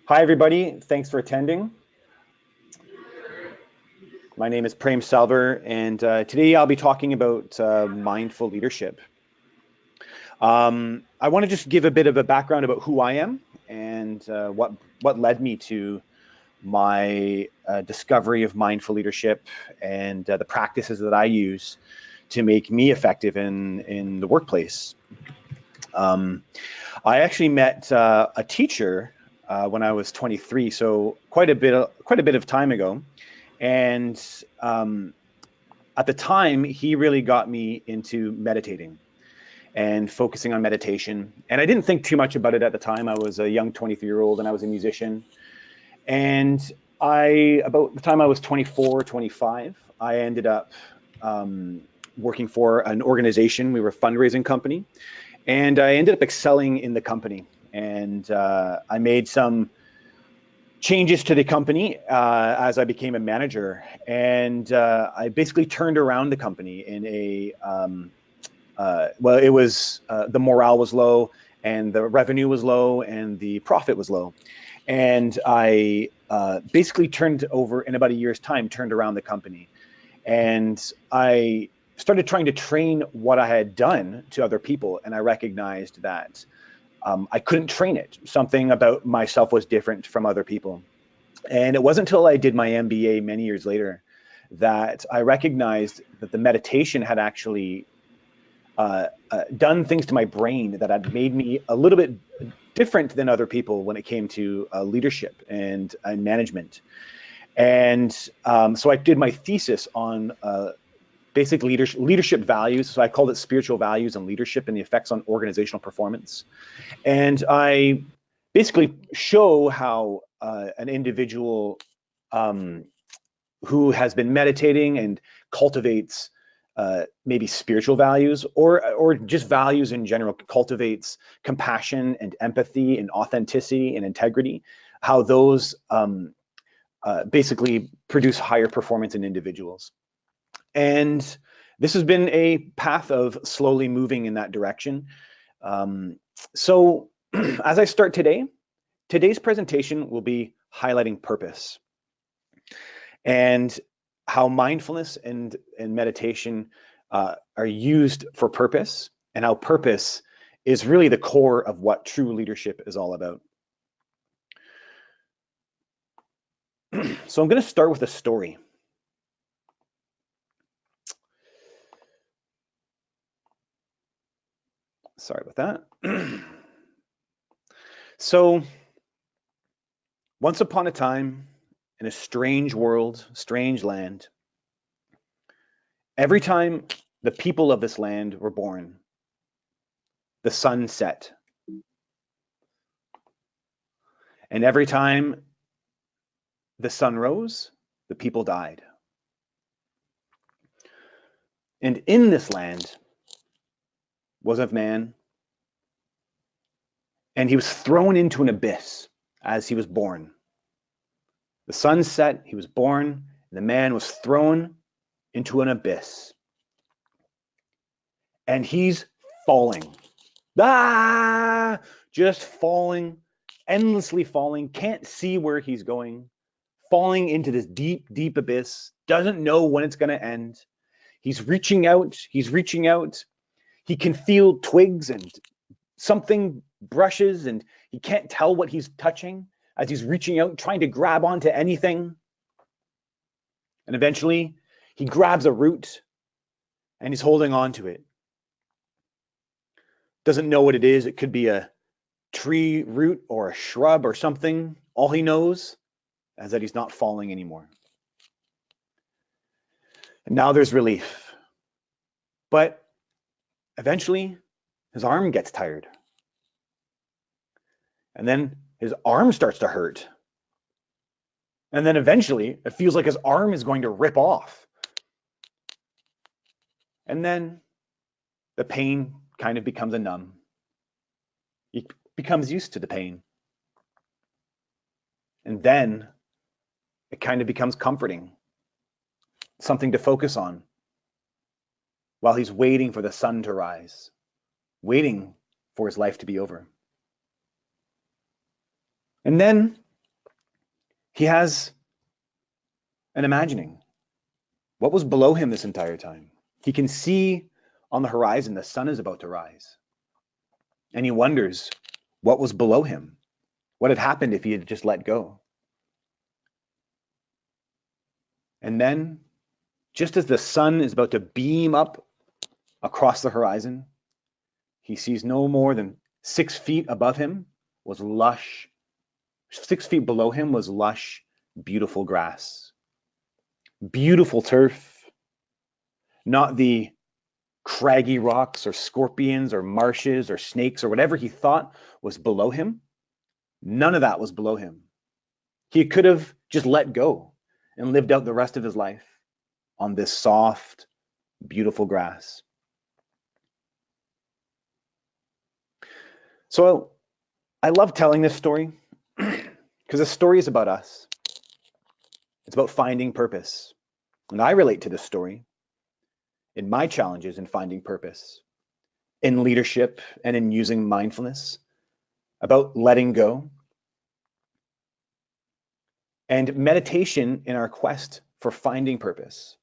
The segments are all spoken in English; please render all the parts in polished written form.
Hi, everybody. Thanks for attending. My name is Prem Selver, and today I'll be talking about mindful leadership. I want to just give a bit of a background about who I am and what led me to my discovery of mindful leadership and the practices that I use to make me effective in the workplace. I actually met a teacher when I was 23, so quite a bit of time ago. And at the time, he really got me into meditating and focusing on meditation. And I didn't think too much about it at the time. I was a young 23-year-old and I was a musician. And about the time I was 24, 25, I ended up working for an organization. We were a fundraising company. And I ended up excelling in the company. And I made some changes to the company as I became a manager. And I basically turned around the company in it was the morale was low and the revenue was low and the profit was low. And I basically turned over in about a year's time, turned around the company. And I started trying to train what I had done to other people. And I recognized that I couldn't train it. Something about myself was different from other people. And it wasn't until I did my MBA many years later that I recognized that the meditation had actually done things to my brain that had made me a little bit different than other people when it came to leadership and management. And so I did my thesis on basic leadership values. So I called it spiritual values and leadership and the effects on organizational performance. And I basically show how an individual who has been meditating and cultivates maybe spiritual values or just values in general, cultivates compassion and empathy and authenticity and integrity, how those basically produce higher performance in individuals. And this has been a path of slowly moving in that direction. So as I start today's presentation will be highlighting purpose and how mindfulness and meditation are used for purpose, and how purpose is really the core of what true leadership is all about. So I'm going to start with a story. Sorry about that. So once upon a time, in a strange world, strange land, every time the people of this land were born, the sun set. And every time the sun rose, the people died. And in this land was a man, and he was thrown into an abyss as he was born. The sun set, he was born, and the man was thrown into an abyss. And he's falling. Just falling, endlessly falling, can't see where he's going, falling into this deep, deep abyss, doesn't know when it's going to end. He's reaching out. He can feel twigs and something brushes, and he can't tell what he's touching as he's reaching out, trying to grab onto anything. And eventually, he grabs a root, and he's holding on to it. Doesn't know what it is. It could be a tree root or a shrub or something. All he knows is that he's not falling anymore. And now there's relief. But eventually, his arm gets tired. And then his arm starts to hurt. And then eventually, it feels like his arm is going to rip off. And then the pain kind of becomes a numb. He becomes used to the pain. And then it kind of becomes comforting, something to focus on while he's waiting for the sun to rise, waiting for his life to be over. And then He has an imagining. What was below him this entire time? He can see on the horizon the sun is about to rise. And he wonders what was below him. What had happened if he had just let go? And then, just as the sun is about to beam up across the horizon, he sees no more than 6 feet above him was lush, 6 feet below him was lush, beautiful grass, beautiful turf, not the craggy rocks or scorpions or marshes or snakes or whatever he thought was below him. None of that was below him. He could have just let go and lived out the rest of his life on this soft, beautiful grass. So I love telling this story because this story is about us. It's about finding purpose. And I relate to this story in my challenges in finding purpose, in leadership and in using mindfulness, about letting go, and meditation in our quest for finding purpose.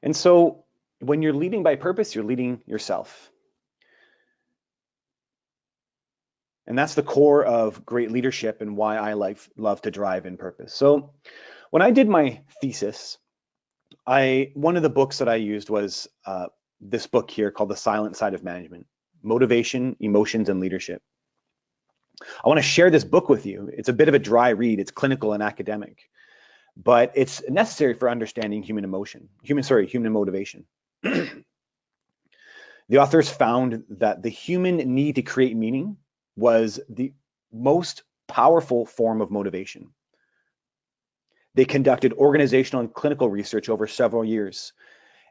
And so when you're leading by purpose, you're leading yourself. And that's the core of great leadership and why I love to drive in purpose. So when I did my thesis, one of the books that I used was this book here called The Silent Side of Management: Motivation, Emotions, and Leadership. I want to share this book with you. It's a bit of a dry read. It's clinical and academic, but it's necessary for understanding human motivation. The authors found that the human need to create meaning was the most powerful form of motivation. They conducted organizational and clinical research over several years,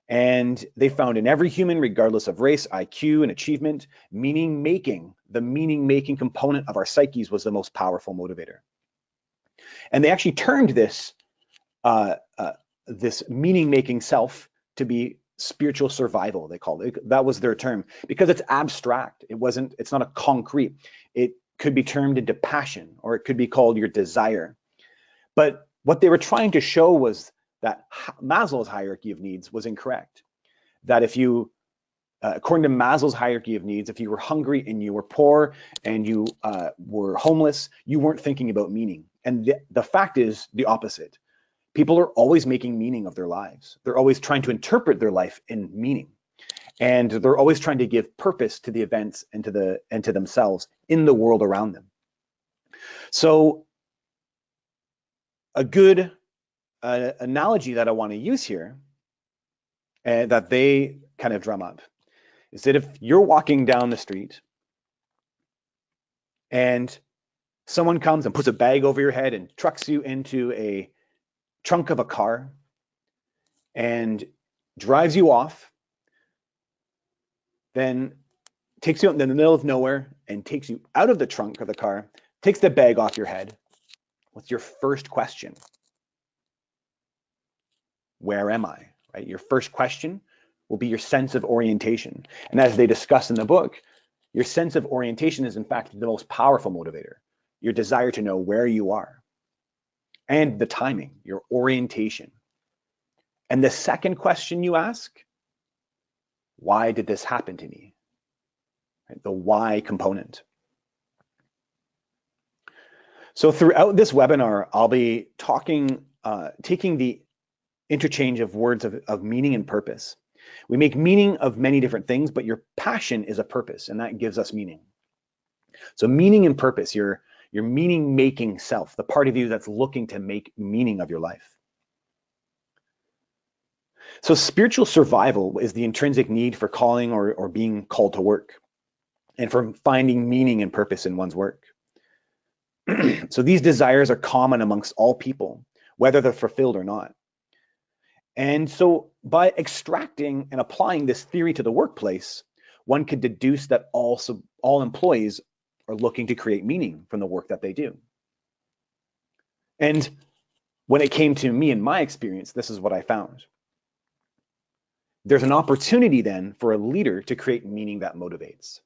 and they found in every human, regardless of race, IQ, and achievement, the meaning-making component of our psyches was the most powerful motivator. And they actually termed this meaning-making self to be spiritual survival, they called it. That was their term, because it's abstract. It's not a concrete. It could be termed into passion, or it could be called your desire. But what they were trying to show was that Maslow's hierarchy of needs was incorrect. That if you, according to Maslow's hierarchy of needs, if you were hungry and you were poor and you were homeless, you weren't thinking about meaning. And the fact is the opposite. People are always making meaning of their lives. They're always trying to interpret their life in meaning. And they're always trying to give purpose to the events and to themselves in the world around them. So a good analogy that I want to use here, that they kind of drum up, is that if you're walking down the street and someone comes and puts a bag over your head and trucks you into a trunk of a car and drives you off, then takes you out in the middle of nowhere and takes you out of the trunk of the car, takes the bag off your head, what's your first question? Where am I? Right? Your first question will be your sense of orientation. And as they discuss in the book, your sense of orientation is in fact the most powerful motivator. Your desire to know where you are. And the timing, your orientation. And the second question you ask, why did this happen to me? Right? The why component. So throughout this webinar, I'll be taking the interchange of words of meaning and purpose. We make meaning of many different things, but your passion is a purpose, and that gives us meaning. So meaning and purpose, your meaning-making self, the part of you that's looking to make meaning of your life. So spiritual survival is the intrinsic need for calling or being called to work, and for finding meaning and purpose in one's work. So these desires are common amongst all people, whether they're fulfilled or not. And so by extracting and applying this theory to the workplace, one could deduce that all employees are looking to create meaning from the work that they do. And when it came to me and my experience, this is what I found. There's an opportunity then for a leader to create meaning that motivates.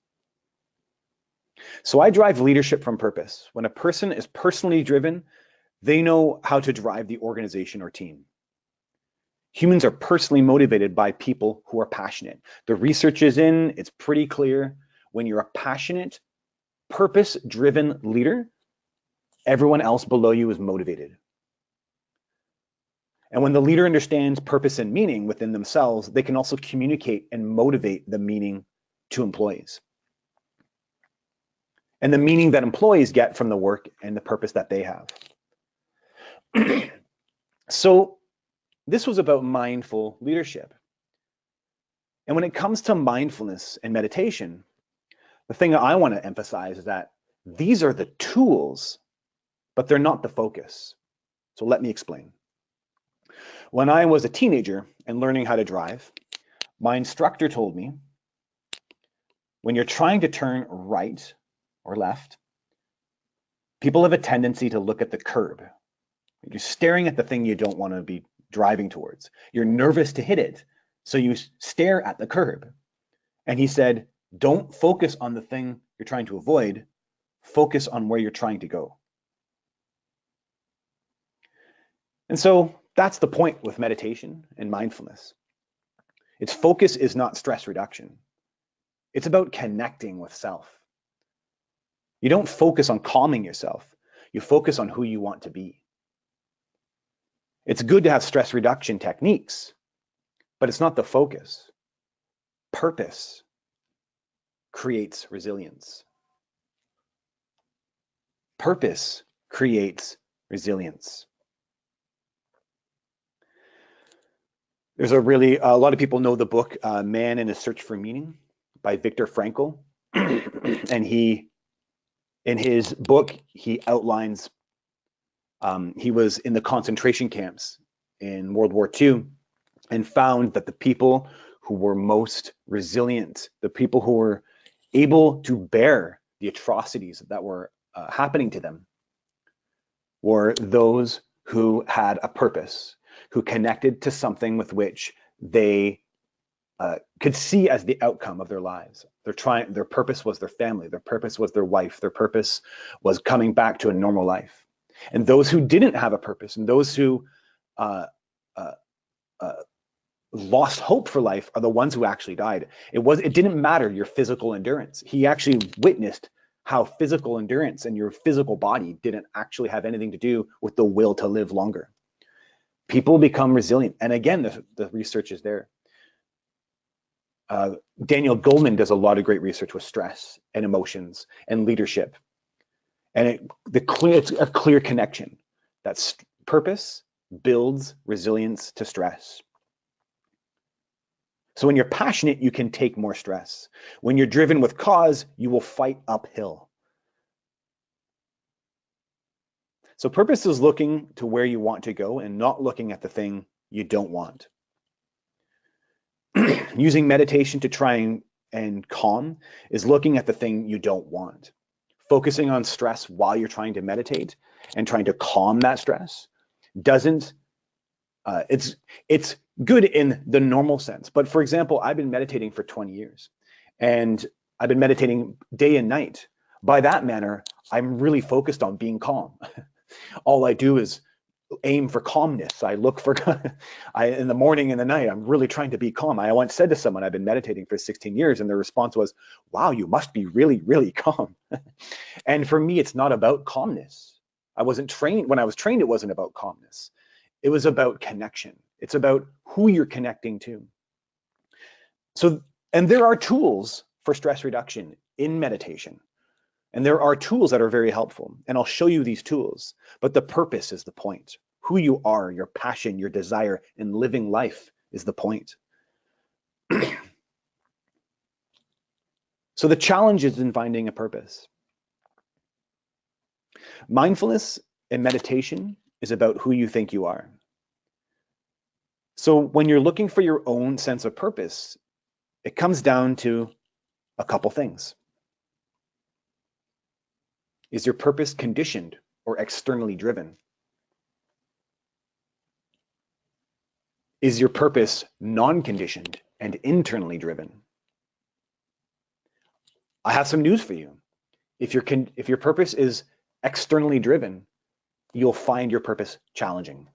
So I drive leadership from purpose. When a person is personally driven, they know how to drive the organization or team. Humans are personally motivated by people who are passionate. The research is in, it's pretty clear. When you're a passionate, purpose-driven leader, everyone else below you is motivated. And when the leader understands purpose and meaning within themselves, they can also communicate and motivate the meaning to employees. And the meaning that employees get from the work and the purpose that they have. So this was about mindful leadership. And when it comes to mindfulness and meditation, the thing that I want to emphasize is that these are the tools, but they're not the focus. So let me explain. When I was a teenager and learning how to drive, my instructor told me, when you're trying to turn right or left, people have a tendency to look at the curb. You're staring at the thing you don't want to be driving towards. You're nervous to hit it, so you stare at the curb. And he said, don't focus on the thing you're trying to avoid, focus on where you're trying to go. And so that's the point with meditation and mindfulness. Its focus is not stress reduction. It's about connecting with self. You don't focus on calming yourself. You focus on who you want to be. It's good to have stress reduction techniques, but it's not the focus. Purpose creates resilience. Purpose creates resilience. There's a lot of people know the book Man in a Search for Meaning by Viktor Frankl. And in his book, he outlines, he was in the concentration camps in World War II and found that the people who were most resilient, the people who were able to bear the atrocities that were happening to them, were those who had a purpose, who connected to something with which they could see as the outcome of their lives. Their purpose was their family, their purpose was their wife, their purpose was coming back to a normal life. And those who didn't have a purpose and those who lost hope for life are the ones who actually died. It didn't matter your physical endurance. He actually witnessed how physical endurance and your physical body didn't actually have anything to do with the will to live longer. People become resilient. And again, the research is there. Daniel Goleman does a lot of great research with stress and emotions and leadership. And it's a clear connection that purpose builds resilience to stress. So when you're passionate, you can take more stress. When you're driven with cause, you will fight uphill. So purpose is looking to where you want to go and not looking at the thing you don't want. Using meditation to try and calm is looking at the thing you don't want. Focusing on stress while you're trying to meditate and trying to calm that stress doesn't, it's good in the normal sense. But for example, I've been meditating for 20 years and I've been meditating day and night. By that manner, I'm really focused on being calm. All I do is aim for calmness. I look for, in the morning and the night, I'm really trying to be calm. I once said to someone, I've been meditating for 16 years, and their response was, wow, you must be really, really calm. And for me, it's not about calmness. When I was trained, it wasn't about calmness. It was about connection. It's about who you're connecting to. So, and there are tools for stress reduction in meditation. And there are tools that are very helpful, and I'll show you these tools, but the purpose is the point. Who you are, your passion, your desire in living life is the point. So the challenge is in finding a purpose. Mindfulness and meditation is about who you think you are. So when you're looking for your own sense of purpose, it comes down to a couple things. Is your purpose conditioned or externally driven? Is your purpose non-conditioned and internally driven? I have some news for you. If your purpose is externally driven, you'll find your purpose challenging.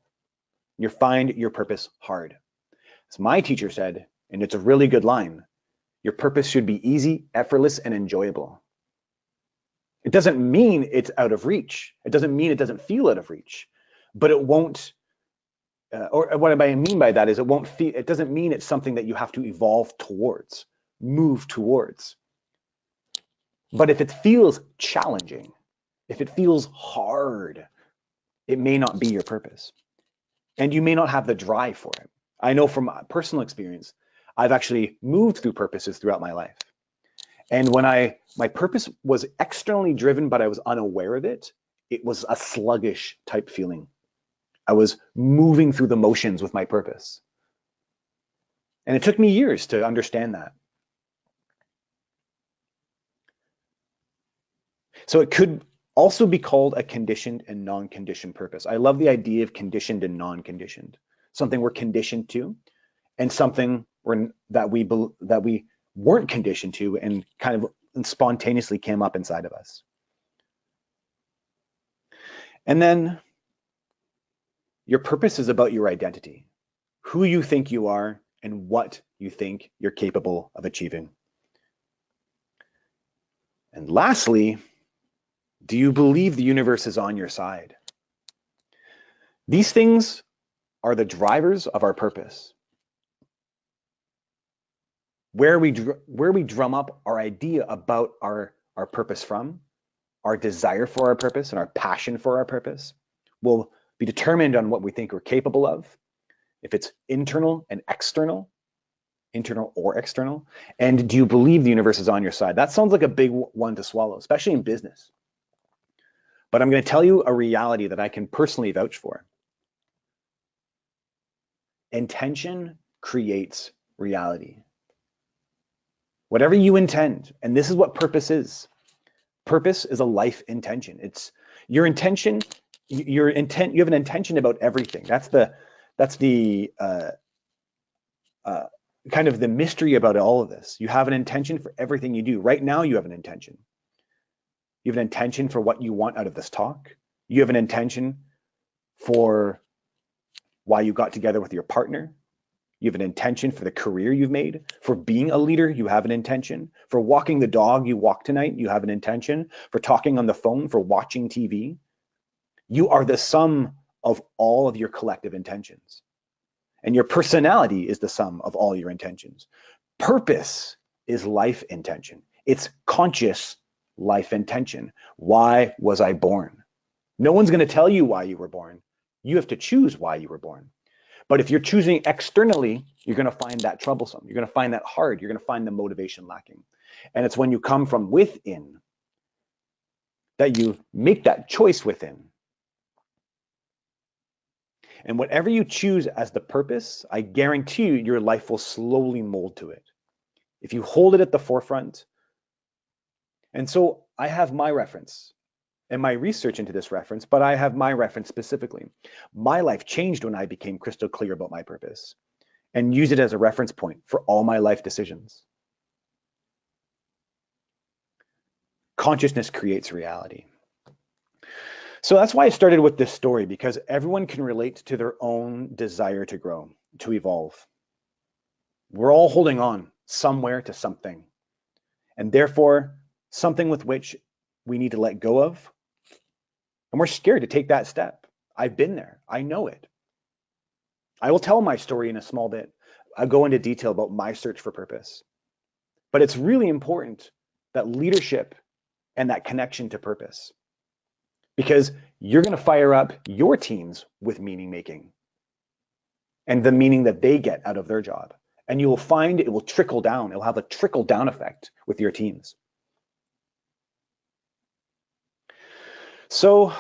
You'll find your purpose hard. As my teacher said, and it's a really good line, your purpose should be easy, effortless, and enjoyable. It doesn't mean it's out of reach. It doesn't mean it doesn't feel out of reach, but it won't, or what I mean by that is it doesn't mean it's something that you have to evolve towards, move towards. But if it feels challenging, if it feels hard, it may not be your purpose. And you may not have the drive for it. I know from personal experience, I've actually moved through purposes throughout my life. And when my purpose was externally driven, but I was unaware of it, it was a sluggish type feeling. I was moving through the motions with my purpose. And it took me years to understand that. So it could also be called a conditioned and non-conditioned purpose. I love the idea of conditioned and non-conditioned, something we're conditioned to and something that we weren't conditioned to and kind of spontaneously came up inside of us. And then your purpose is about your identity, who you think you are and what you think you're capable of achieving. And lastly, do you believe the universe is on your side? These things are the drivers of our purpose. Where we drum up our idea about our purpose from, our desire for our purpose and our passion for our purpose will be determined on what we think we're capable of, if it's internal and external, internal or external, and do you believe the universe is on your side? That sounds like a big one to swallow, especially in business. But I'm going to tell you a reality that I can personally vouch for. Intention creates reality. Whatever you intend, and this is what purpose is. Purpose is a life intention. It's your intention. You have an intention about everything. That's the kind of the mystery about all of this. You have an intention for everything you do. Right now, you have an intention. You have an intention for what you want out of this talk. You have an intention for why you got together with your partner. You have an intention for the career you've made. For being a leader, you have an intention. For walking the dog you walk tonight, you have an intention. For talking on the phone, for watching TV. You are the sum of all of your collective intentions. And your personality is the sum of all your intentions. Purpose is life intention. It's conscious life intention. Why was I born? No one's going to tell you why you were born. You have to choose why you were born. But if you're choosing externally, you're going to find that troublesome. You're going to find that hard. You're going to find the motivation lacking. And it's when you come from within that you make that choice within. And whatever you choose as the purpose, I guarantee you your life will slowly mold to it. If you hold it at the forefront. And so I have my reference and my research into this reference, but I have my reference specifically. My life changed when I became crystal clear about my purpose and used it as a reference point for all my life decisions. Consciousness creates reality. So that's why I started with this story, because everyone can relate to their own desire to grow, to evolve. We're all holding on somewhere to something, and therefore something with which we need to let go of. And we're scared to take that step. I've been there. I know it. I will tell my story in a small bit. I'll go into detail about my search for purpose. But it's really important that leadership and that connection to purpose, because you're going to fire up your teams with meaning making and the meaning that they get out of their job. And you will find it will trickle down. It will have a trickle down effect with your teams. So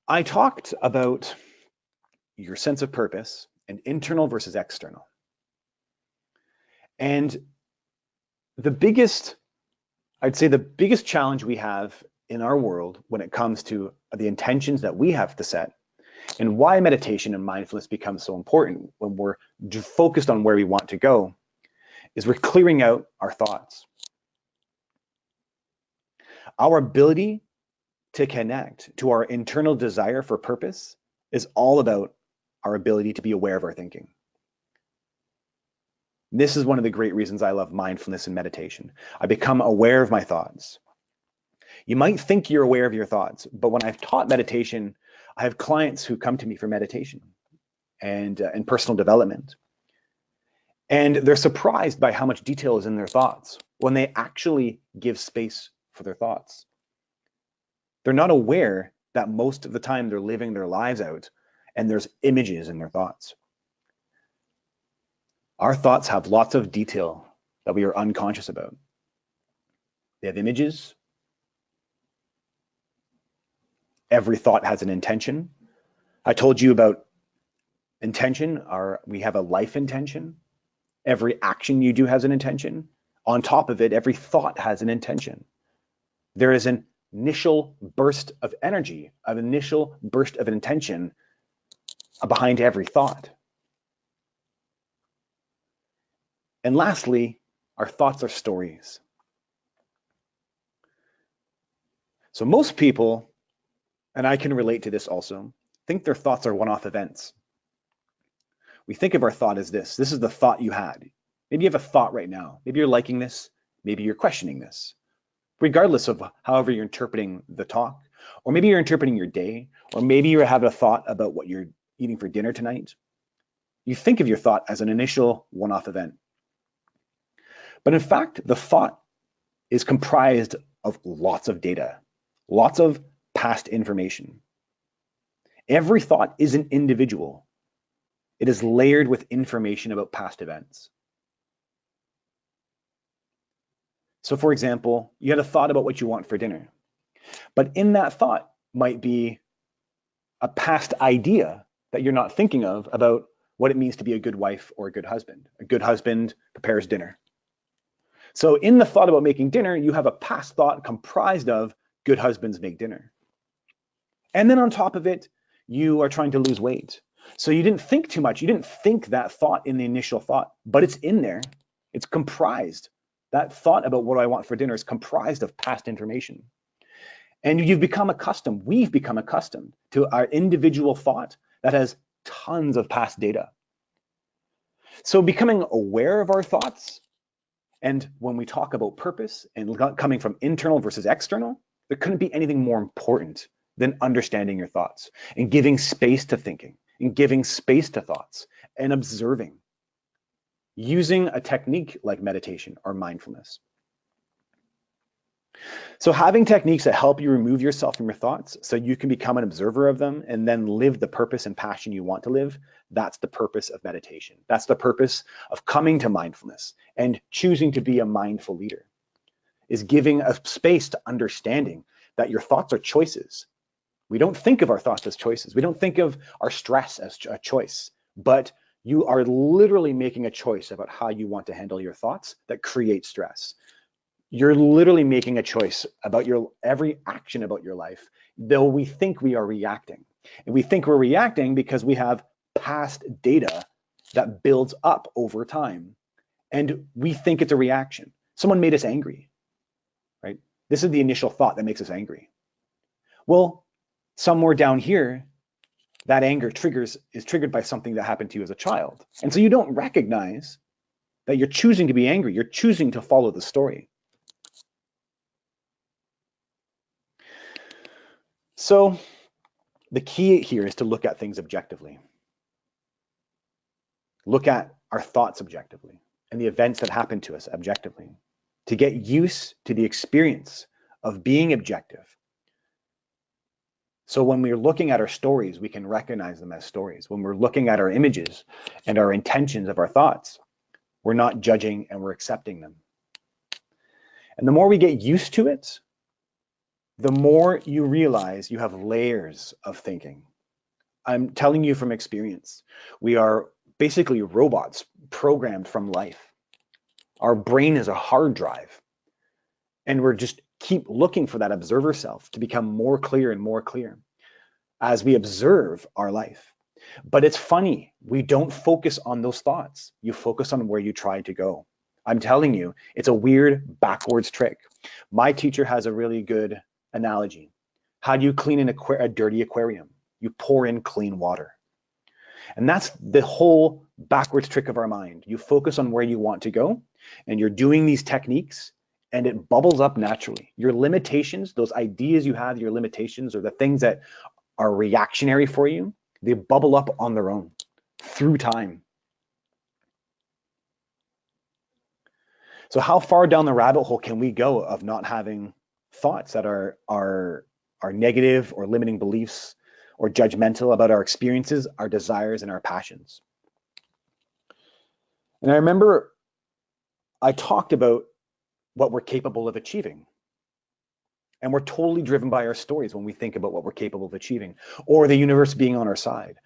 I talked about your sense of purpose and internal versus external. And I'd say the biggest challenge we have in our world when it comes to the intentions that we have to set, and why meditation and mindfulness becomes so important when we're focused on where we want to go, is we're clearing out our thoughts. Our ability to connect to our internal desire for purpose is all about our ability to be aware of our thinking. This is one of the great reasons I love mindfulness and meditation. I become aware of my thoughts. You might think you're aware of your thoughts, but when I've taught meditation, I have clients who come to me for meditation and personal development. And they're surprised by how much detail is in their thoughts when they actually give space for their thoughts. They're not aware that most of the time they're living their lives out and there's images in their thoughts. Our thoughts have lots of detail that we are unconscious about. They have images. Every thought has an intention. I told you about intention. We have a life intention. Every action you do has an intention. On top of it, every thought has an intention. There is an initial burst of energy, an initial burst of intention behind every thought. And lastly, our thoughts are stories. So most people, and I can relate to this also, think their thoughts are one-off events. We think of our thought as this. This is the thought you had. Maybe you have a thought right now. Maybe you're liking this. Maybe you're questioning this. Regardless of however you're interpreting the talk, or maybe you're interpreting your day, or maybe you have a thought about what you're eating for dinner tonight. You think of your thought as an initial one-off event. But in fact, the thought is comprised of lots of data, lots of past information. Every thought isn't individual. It is layered with information about past events. So for example, you had a thought about what you want for dinner, but in that thought might be a past idea that you're not thinking of about what it means to be a good wife or a good husband. A good husband prepares dinner. So in the thought about making dinner, you have a past thought comprised of good husbands make dinner. And then on top of it, you are trying to lose weight. So you didn't think too much. You didn't think that thought in the initial thought, but it's in there. It's comprised. That thought about what I want for dinner is comprised of past information. And you've become accustomed, we've become accustomed to our individual thought that has tons of past data. So becoming aware of our thoughts, and when we talk about purpose and coming from internal versus external, there couldn't be anything more important than understanding your thoughts and giving space to thinking and giving space to thoughts and observing, using a technique like meditation or mindfulness. So having techniques that help you remove yourself from your thoughts so you can become an observer of them and then live the purpose and passion you want to live, that's the purpose of meditation. That's the purpose of coming to mindfulness and choosing to be a mindful leader, is giving a space to understanding that your thoughts are choices. We don't think of our thoughts as choices. We don't think of our stress as a choice, but you are literally making a choice about how you want to handle your thoughts that create stress. You're literally making a choice about your every action about your life, though we think we are reacting. And we think we're reacting because we have past data that builds up over time. And we think it's a reaction. Someone made us angry, right? This is the initial thought that makes us angry. Well, somewhere down here, that anger is triggered by something that happened to you as a child. And so you don't recognize that you're choosing to be angry. You're choosing to follow the story. So the key here is to look at things objectively. Look at our thoughts objectively and the events that happen to us objectively, to get used to the experience of being objective. So when we're looking at our stories, we can recognize them as stories. When we're looking at our images and our intentions of our thoughts, we're not judging and we're accepting them. And the more we get used to it, the more you realize you have layers of thinking. I'm telling you from experience, we are basically robots programmed from life. Our brain is a hard drive, and we're just keep looking for that observer self to become more clear and more clear as we observe our life. But it's funny, we don't focus on those thoughts. You focus on where you try to go. I'm telling you, it's a weird backwards trick. My teacher has a really good analogy. How do you clean a dirty aquarium? You pour in clean water. And that's the whole backwards trick of our mind. You focus on where you want to go, and you're doing these techniques, and it bubbles up naturally. Your limitations, those ideas you have, your limitations, or the things that are reactionary for you, they bubble up on their own through time. So how far down the rabbit hole can we go of not having thoughts that are negative or limiting beliefs or judgmental about our experiences, our desires, and our passions? And I remember I talked about what we're capable of achieving. And we're totally driven by our stories when we think about what we're capable of achieving, or the universe being on our side.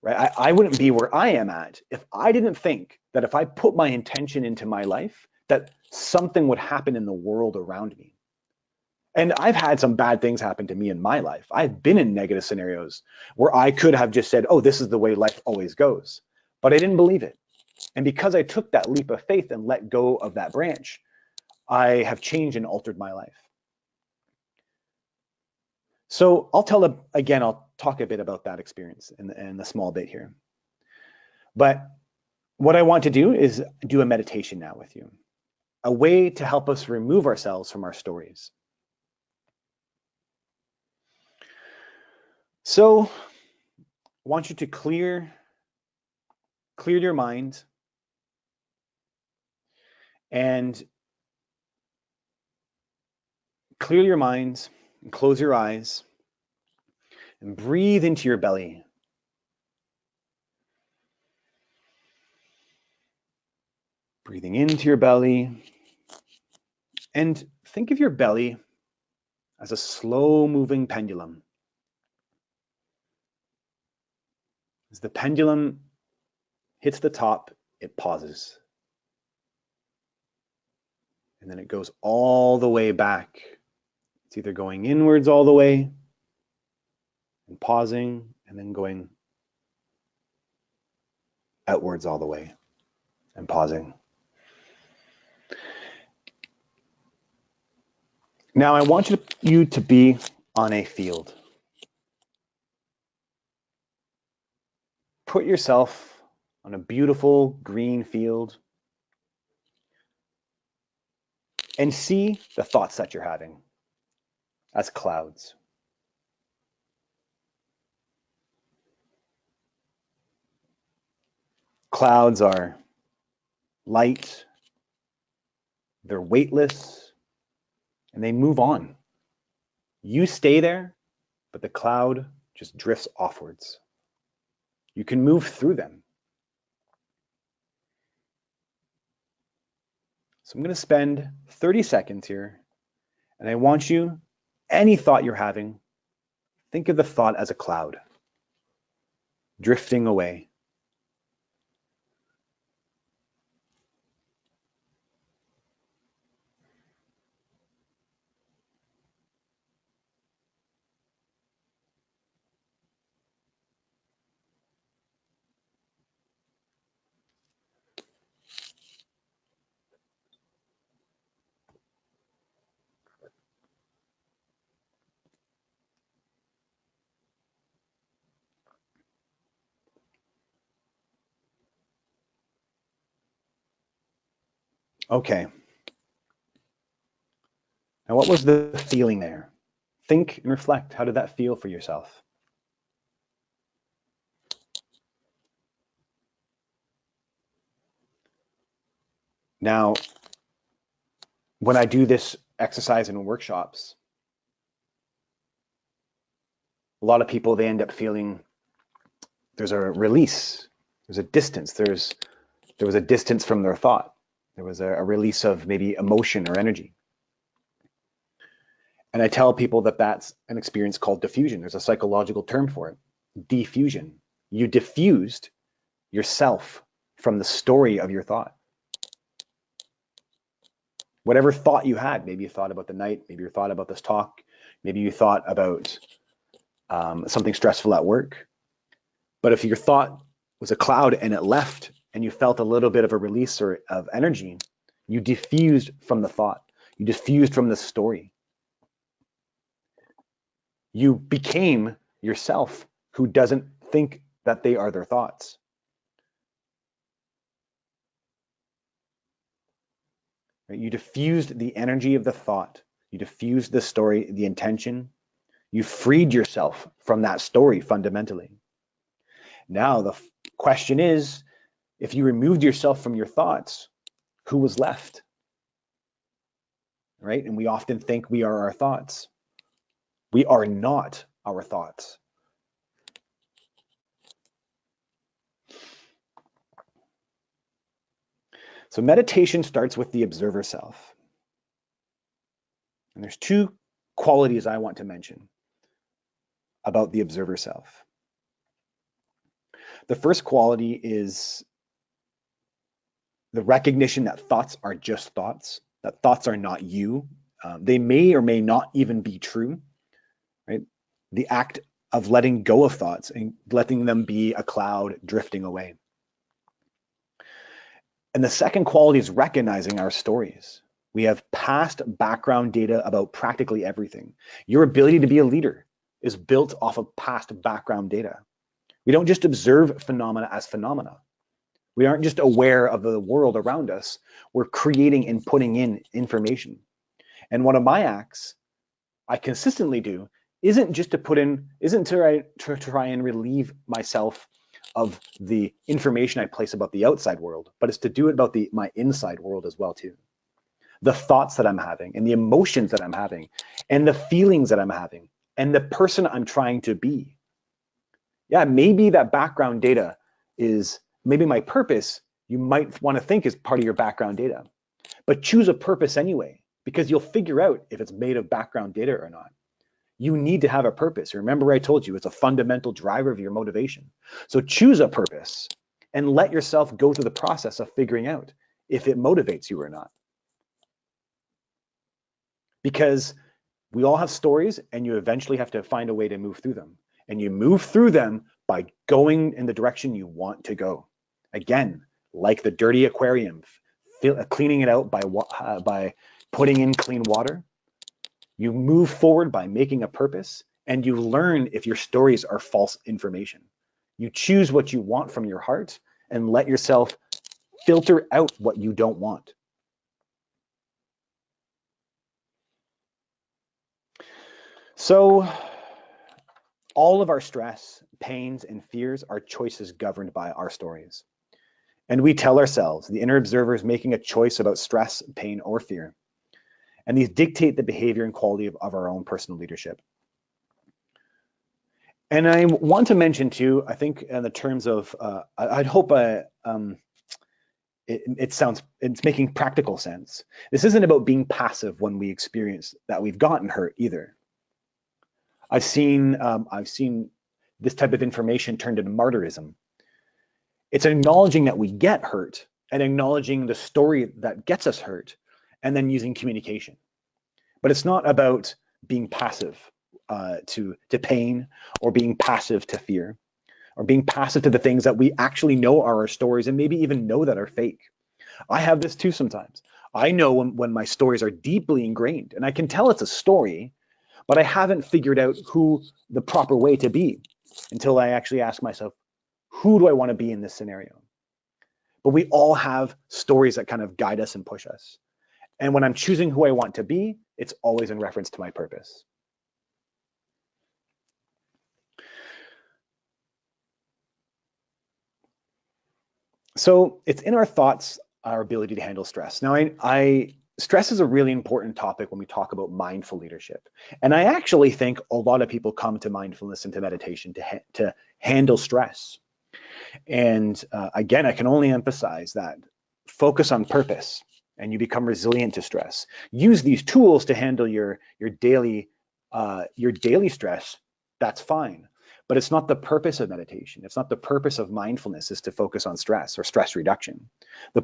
Right? I wouldn't be where I am at if I didn't think that if I put my intention into my life, that something would happen in the world around me. And I've had some bad things happen to me in my life. I've been in negative scenarios where I could have just said, oh, this is the way life always goes. But I didn't believe it. And because I took that leap of faith and let go of that branch, I have changed and altered my life. So I'll talk a bit about that experience in a small bit here. But what I want to do is do a meditation now with you, a way to help us remove ourselves from our stories. So I want you to clear your mind and close your eyes and breathe into your belly. Breathing into your belly, and think of your belly as a slow-moving pendulum. As the pendulum hits the top, it pauses. And then it goes all the way back. It's either going inwards all the way and pausing, and then going outwards all the way and pausing. Now I want you to be on a field. Put yourself on a beautiful green field and see the thoughts that you're having as clouds. Clouds are light, they're weightless, and they move on. You stay there, but the cloud just drifts offwards. You can move through them. So I'm going to spend 30 seconds here, and I want you, any thought you're having, think of the thought as a cloud, drifting away. Okay. Now, what was the feeling there? Think and reflect. How did that feel for yourself? Now, when I do this exercise in workshops, a lot of people, they end up feeling there's a release, there's a distance, there was a distance from their thought. There was a release of maybe emotion or energy. And I tell people that that's an experience called diffusion. There's a psychological term for it, diffusion. You diffused yourself from the story of your thought. Whatever thought you had, maybe you thought about the night, maybe you thought about this talk, maybe you thought about something stressful at work. But if your thought was a cloud and it left and you felt a little bit of a release or of energy, you diffused from the thought. You diffused from the story. You became yourself who doesn't think that they are their thoughts. Right? You diffused the energy of the thought. You diffused the story, the intention. You freed yourself from that story fundamentally. Now the question is, if you removed yourself from your thoughts, who was left? Right? And we often think we are our thoughts. We are not our thoughts. So meditation starts with the observer self. And there's two qualities I want to mention about the observer self. The first quality is the recognition that thoughts are just thoughts, that thoughts are not you. They may or may not even be true, right? The act of letting go of thoughts and letting them be a cloud drifting away. And the second quality is recognizing our stories. We have past background data about practically everything. Your ability to be a leader is built off of past background data. We don't just observe phenomena as phenomena. We aren't just aware of the world around us. We're creating and putting in information. And one of my acts I consistently do isn't just to put in, isn't to try and relieve myself of the information I place about the outside world, but it's to do it about my inside world as well too. The thoughts that I'm having and the emotions that I'm having and the feelings that I'm having and the person I'm trying to be. Yeah, maybe that background data is, maybe my purpose, you might want to think is part of your background data, but choose a purpose anyway, because you'll figure out if it's made of background data or not. You need to have a purpose. Remember I told you it's a fundamental driver of your motivation. So choose a purpose and let yourself go through the process of figuring out if it motivates you or not. Because we all have stories and you eventually have to find a way to move through them. And you move through them by going in the direction you want to go. Again, like the dirty aquarium, cleaning it out by putting in clean water. You move forward by making a purpose, and you learn if your stories are false information. You choose what you want from your heart and let yourself filter out what you don't want. So all of our stress, pains, and fears are choices governed by our stories. And we tell ourselves, the inner observer is making a choice about stress, pain, or fear. And these dictate the behavior and quality of our own personal leadership. And I want to mention too, I think in the terms of, I'd hope it's making practical sense. This isn't about being passive when we experience that we've gotten hurt either. I've seen this type of information turned into martyrism. It's acknowledging that we get hurt and acknowledging the story that gets us hurt and then using communication. But it's not about being passive to pain or being passive to fear or being passive to the things that we actually know are our stories and maybe even know that are fake. I have this too sometimes. I know when my stories are deeply ingrained and I can tell it's a story, but I haven't figured out who the proper way to be until I actually ask myself, who do I want to be in this scenario? But we all have stories that kind of guide us and push us. And when I'm choosing who I want to be, it's always in reference to my purpose. So it's in our thoughts, our ability to handle stress. Now, stress is a really important topic when we talk about mindful leadership. And I actually think a lot of people come to mindfulness and to meditation to handle stress. And again, I can only emphasize that focus on purpose and you become resilient to stress. Use these tools to handle your daily stress. That's fine. But it's not the purpose of meditation. It's not the purpose of mindfulness is to focus on stress or stress reduction. The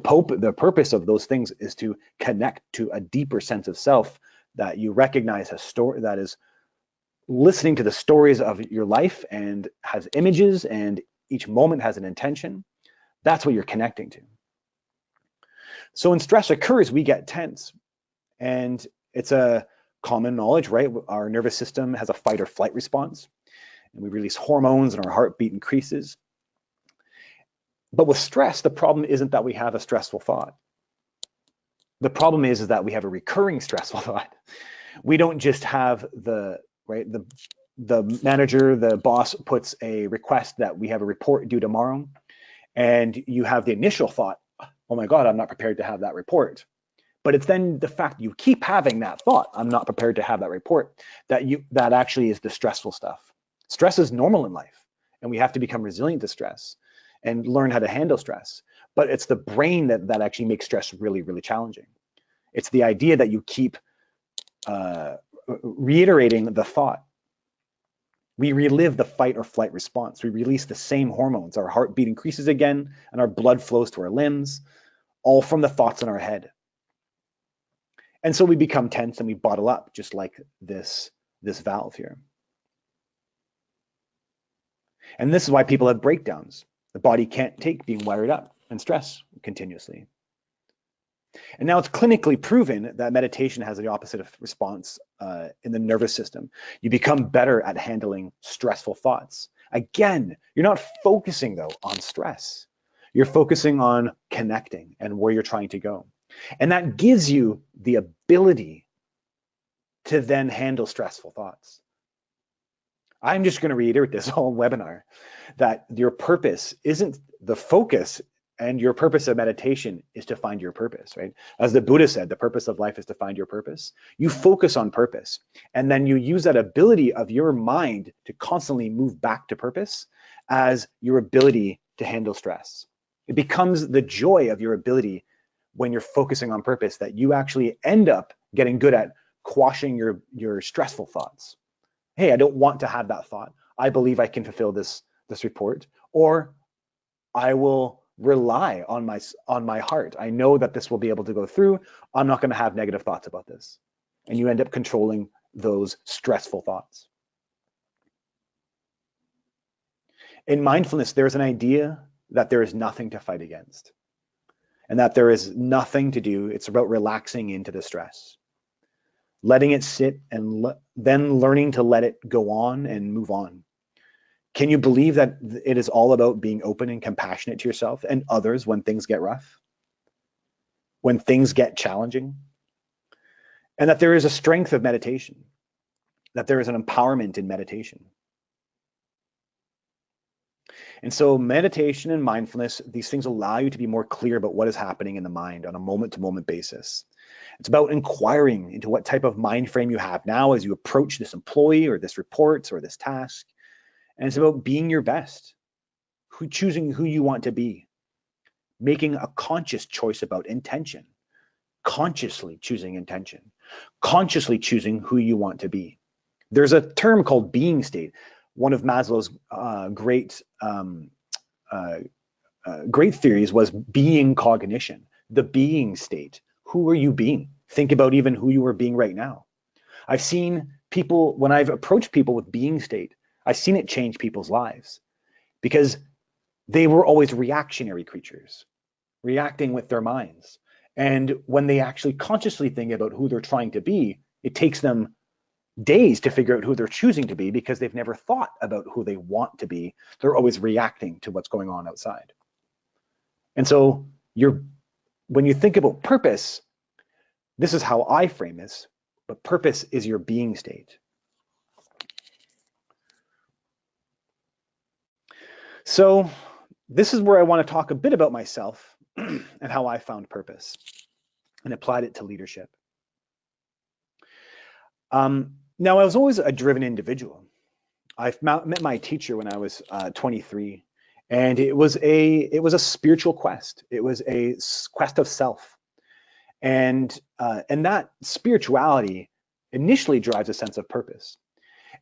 purpose of those things is to connect to a deeper sense of self that you recognize a story that is listening to the stories of your life and has images and each moment has an intention. That's what you're connecting to. So when stress occurs, we get tense And it's a common knowledge, right? Our nervous system has a fight or flight response, and we release hormones and our heartbeat increases. But with stress, the problem isn't that we have a stressful thought. The problem is that we have a recurring stressful thought. We don't just have the manager, the boss puts a request that we have a report due tomorrow, and you have the initial thought, oh my God, I'm not prepared to have that report. But it's then the fact you keep having that thought, I'm not prepared to have that report, that actually is the stressful stuff. Stress is normal in life, and we have to become resilient to stress and learn how to handle stress. But it's the brain that actually makes stress really, really challenging. It's the idea that you keep reiterating the thought. We relive the fight or flight response. We release the same hormones. Our heartbeat increases again, and our blood flows to our limbs, all from the thoughts in our head. And so we become tense and we bottle up, just like this valve here. And this is why people have breakdowns. The body can't take being wired up and stress continuously. And now it's clinically proven that meditation has the opposite of response in the nervous system. You become better at handling stressful thoughts. Again, you're not focusing though on stress. You're focusing on connecting and where you're trying to go. And that gives you the ability to then handle stressful thoughts. I'm just going to reiterate this whole webinar, that your purpose isn't the focus, and your purpose of meditation is to find your purpose, right? As the Buddha said, the purpose of life is to find your purpose. You focus on purpose, and then you use that ability of your mind to constantly move back to purpose as your ability to handle stress. It becomes the joy of your ability when you're focusing on purpose that you actually end up getting good at quashing your stressful thoughts. Hey, I don't want to have that thought. I believe I can fulfill this report, or I will rely on my heart. I know that this will be able to go through. I'm not going to have negative thoughts about this. And you end up controlling those stressful thoughts. In mindfulness, there's an idea that there is nothing to fight against, and that there is nothing to do. It's about relaxing into the stress, letting it sit, and then learning to let it go on and move on. Can you believe that it is all about being open and compassionate to yourself and others when things get rough, when things get challenging? And that there is a strength of meditation, that there is an empowerment in meditation. And so meditation and mindfulness, these things allow you to be more clear about what is happening in the mind on a moment-to-moment basis. It's about inquiring into what type of mind frame you have now as you approach this employee or this report or this task. And it's about being your best, choosing who you want to be, making a conscious choice about intention, consciously choosing intention, consciously choosing who you want to be. There's a term called being state. One of Maslow's great theories was being cognition, the being state. Who are you being? Think about even who you are being right now. I've seen people, when I've approached people with being state, I've seen it change people's lives, because they were always reactionary creatures, reacting with their minds. And when they actually consciously think about who they're trying to be, it takes them days to figure out who they're choosing to be, because they've never thought about who they want to be. They're always reacting to what's going on outside. And so when you think about purpose, this is how I frame this, but purpose is your being state. So this is where I want to talk a bit about myself and how I found purpose and applied it to leadership. Now, I was always a driven individual. I met my teacher when I was 23, and it was a spiritual quest. It was a quest of self, and that spirituality initially drives a sense of purpose.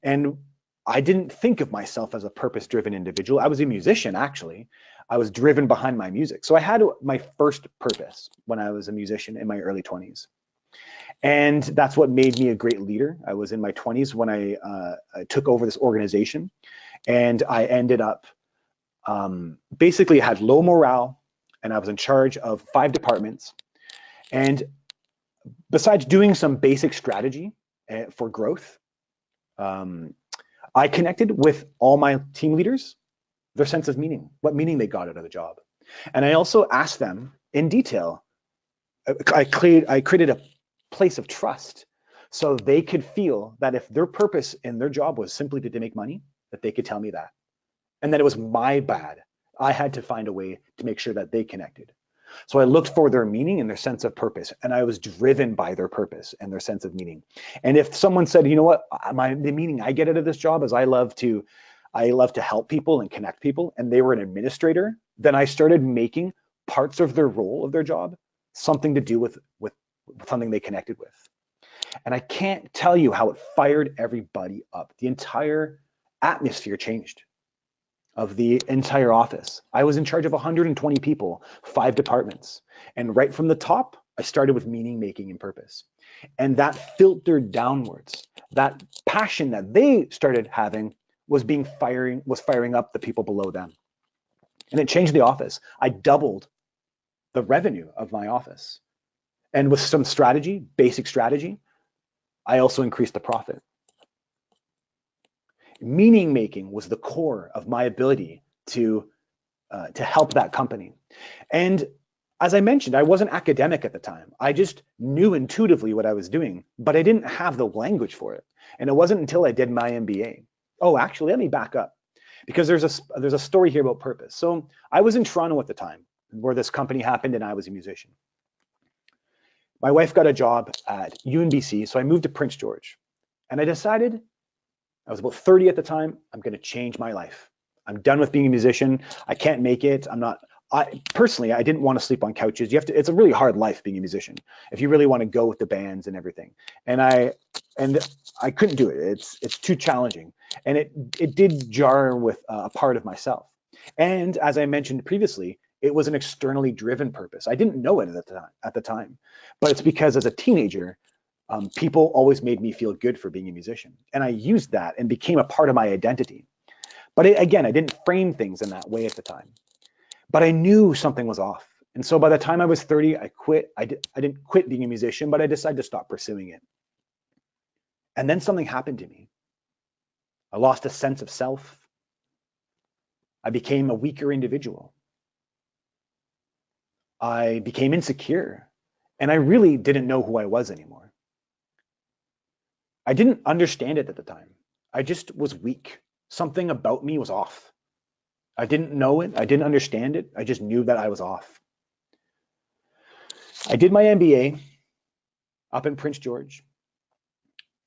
And I didn't think of myself as a purpose-driven individual. I was a musician, actually. I was driven behind my music. So I had my first purpose when I was a musician in my early 20s. And that's what made me a great leader. I was in my 20s when I took over this organization, and I ended up basically had low morale, and I was in charge of 5 departments. And besides doing some basic strategy for growth, I connected with all my team leaders, their sense of meaning, what meaning they got out of the job. And I also asked them in detail. I created a place of trust so they could feel that if their purpose in their job was simply to make money, that they could tell me that. And that it was my bad. I had to find a way to make sure that they connected. So I looked for their meaning and their sense of purpose, and I was driven by their purpose and their sense of meaning. And if someone said, you know what, the meaning I get out of this job is I love to help people and connect people, and they were an administrator, then I started making parts of their role of their job something to do with something they connected with. And I can't tell you how it fired everybody up. The entire atmosphere changed of the entire office. I was in charge of 120 people, 5 departments. And right from the top, I started with meaning making and purpose. And that filtered downwards. That passion that they started having was firing up the people below them. And it changed the office. I doubled the revenue of my office. And with some strategy, basic strategy, I also increased the profit. Meaning making was the core of my ability to help that company. And as I mentioned, I wasn't academic at the time. I just knew intuitively what I was doing, but I didn't have the language for it. And it wasn't until I did my MBA. Oh, actually, let me back up, because there's a story here about purpose. So I was in Toronto at the time where this company happened, and I was a musician. My wife got a job at UNBC, so I moved to Prince George. And I decided, I was about 30 at the time, I'm going to change my life. I'm done with being a musician. I can't make it. Personally, I didn't want to sleep on couches. It's a really hard life being a musician if you really want to go with the bands and everything. And I couldn't do it. It's too challenging. And it did jar with a part of myself. And as I mentioned previously, it was an externally driven purpose. I didn't know it at the time, but it's because as a teenager, people always made me feel good for being a musician. And I used that and became a part of my identity. But again, I didn't frame things in that way at the time. But I knew something was off. And so by the time I was 30, I quit. I didn't quit being a musician, but I decided to stop pursuing it. And then something happened to me. I lost a sense of self. I became a weaker individual. I became insecure. And I really didn't know who I was anymore. I didn't understand it at the time. I just was weak. Something about me was off. I didn't know it. I didn't understand it. I just knew that I was off. I did my MBA up in Prince George.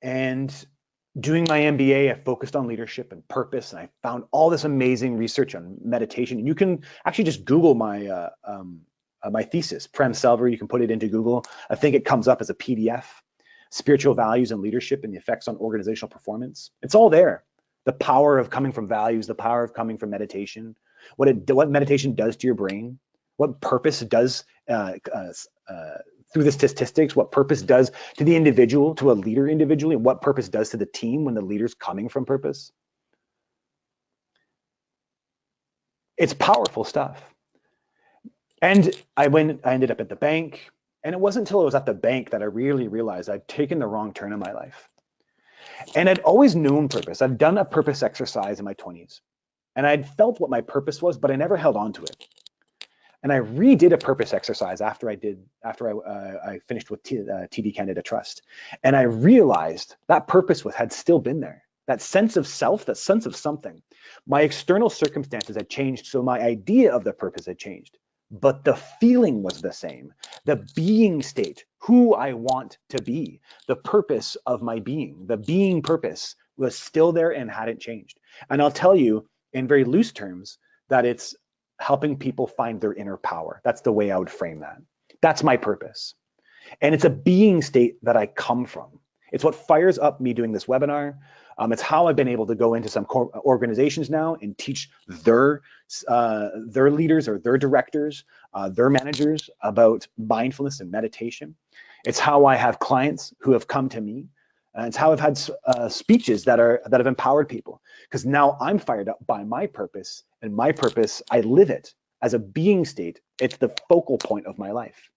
And doing my MBA, I focused on leadership and purpose. And I found all this amazing research on meditation. And you can actually just Google my my thesis, Prem Selver. You can put it into Google. I think it comes up as a PDF. Spiritual values and leadership and the effects on organizational performance. It's all there. The power of coming from values, the power of coming from meditation, what meditation does to your brain, what purpose does through the statistics, what purpose does to the individual, to a leader individually, and what purpose does to the team when the leader's coming from purpose. It's powerful stuff. And I ended up at the bank. And it wasn't until I was at the bank that I really realized I'd taken the wrong turn in my life. And I'd always known purpose. I'd done a purpose exercise in my 20s. And I'd felt what my purpose was, but I never held on to it. And I redid a purpose exercise after I finished with TD Canada Trust. And I realized that purpose had still been there. That sense of self, that sense of something. My external circumstances had changed, so my idea of the purpose had changed. But the feeling was the same. The being state, who I want to be, the purpose of my being, the being purpose was still there and hadn't changed. And I'll tell you in very loose terms that it's helping people find their inner power. That's the way I would frame that. That's my purpose. And it's a being state that I come from. It's what fires up me doing this webinar. It's how I've been able to go into some organizations now and teach their leaders or their directors, their managers about mindfulness and meditation. It's how I have clients who have come to me. And it's how I've had speeches that have empowered people. Because now I'm fired up by my purpose, and my purpose, I live it as a being state. It's the focal point of my life.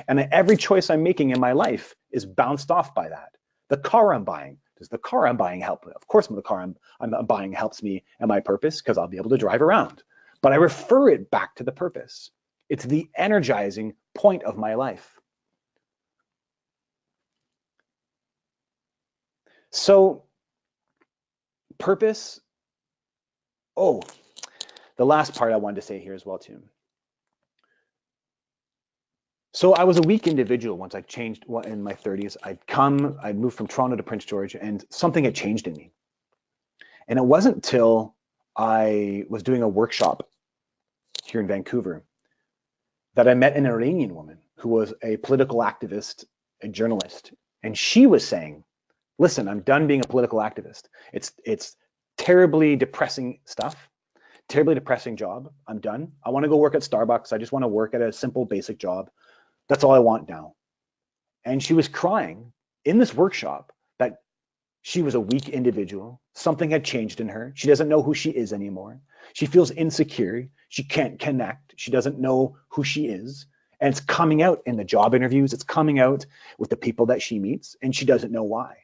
And every choice I'm making in my life is bounced off by that. The car I'm buying, does the car I'm buying help? Of course, the car I'm buying helps me and my purpose because I'll be able to drive around. But I refer it back to the purpose. It's the energizing point of my life. So purpose, oh, the last part I wanted to say here as well too. So I was a weak individual once I changed in my 30s. I'd moved from Toronto to Prince George, and something had changed in me. And it wasn't till I was doing a workshop here in Vancouver that I met an Iranian woman who was a political activist, a journalist. And she was saying, listen, I'm done being a political activist. It's terribly depressing stuff, terribly depressing job. I'm done. I want to go work at Starbucks. I just want to work at a simple, basic job. That's all I want now. And she was crying in this workshop that she was a weak individual. Something had changed in her. She doesn't know who she is anymore. She feels insecure. She can't connect. She doesn't know who she is. And it's coming out in the job interviews. It's coming out with the people that she meets, and she doesn't know why.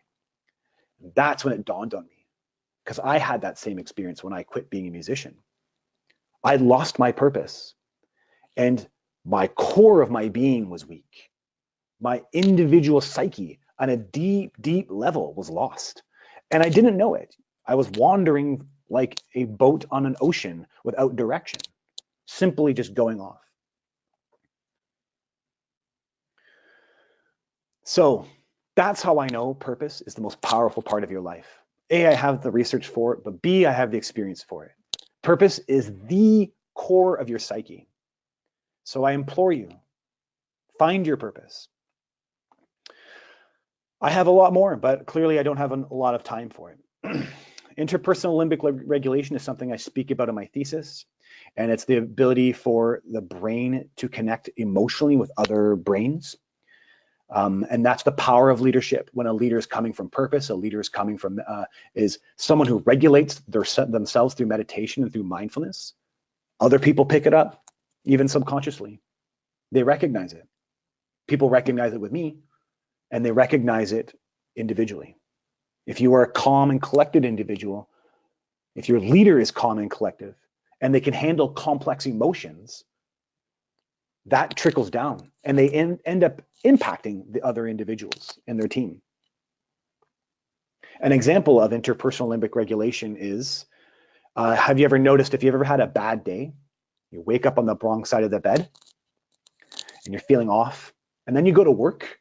That's when it dawned on me, because I had that same experience when I quit being a musician. I lost my purpose, and my core of my being was weak. My individual psyche on a deep, deep level was lost. And I didn't know it. I was wandering like a boat on an ocean without direction, simply just going off. So that's how I know purpose is the most powerful part of your life. A, I have the research for it, but B, I have the experience for it. Purpose is the core of your psyche. So I implore you, find your purpose. I have a lot more, but clearly I don't have a lot of time for it. Interpersonal limbic regulation is something I speak about in my thesis, and it's the ability for the brain to connect emotionally with other brains. And that's the power of leadership. When a leader is coming from purpose, a leader is coming from, is someone who regulates themselves through meditation and through mindfulness. Other people pick it up, even subconsciously. They recognize it. People recognize it with me, and they recognize it individually. If you are a calm and collected individual, if your leader is calm and collective, and they can handle complex emotions, that trickles down, and they end up impacting the other individuals in their team. An example of interpersonal limbic regulation is, have you ever noticed if you've ever had a bad day, you wake up on the wrong side of the bed, and you're feeling off, and then you go to work,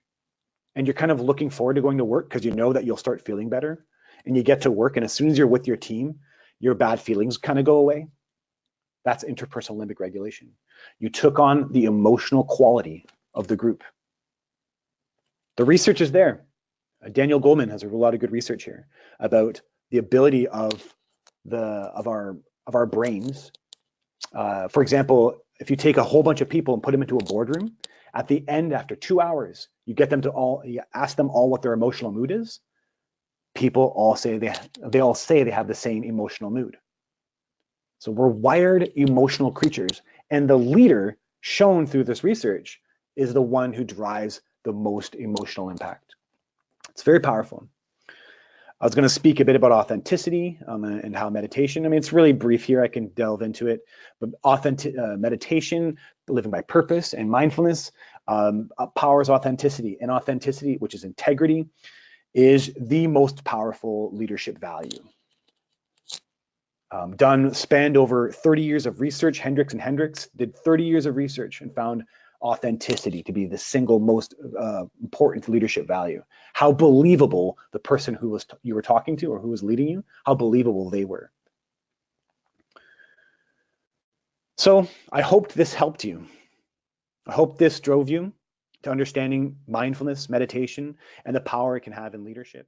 and you're kind of looking forward to going to work because you know that you'll start feeling better, and you get to work, and as soon as you're with your team, your bad feelings kind of go away. That's interpersonal limbic regulation. You took on the emotional quality of the group. The research is there. Daniel Goleman has a lot of good research here about the ability of our brains. For example, if you take a whole bunch of people and put them into a boardroom, at the end, after 2 hours, you ask them all what their emotional mood is. People all say they have the same emotional mood. So we're wired emotional creatures, and the leader shown through this research is the one who drives the most emotional impact. It's very powerful. I was going to speak a bit about authenticity and how meditation, I mean, it's really brief here, I can delve into it, but meditation, living by purpose, and mindfulness powers authenticity. And authenticity, which is integrity, is the most powerful leadership value. Spanned over 30 years of research. Hendricks and Hendricks did 30 years of research and found authenticity to be the single most important leadership value. How believable the person who you were talking to or who was leading you, how believable they were. So I hoped this helped you. I hope this drove you to understanding mindfulness, meditation, and the power it can have in leadership.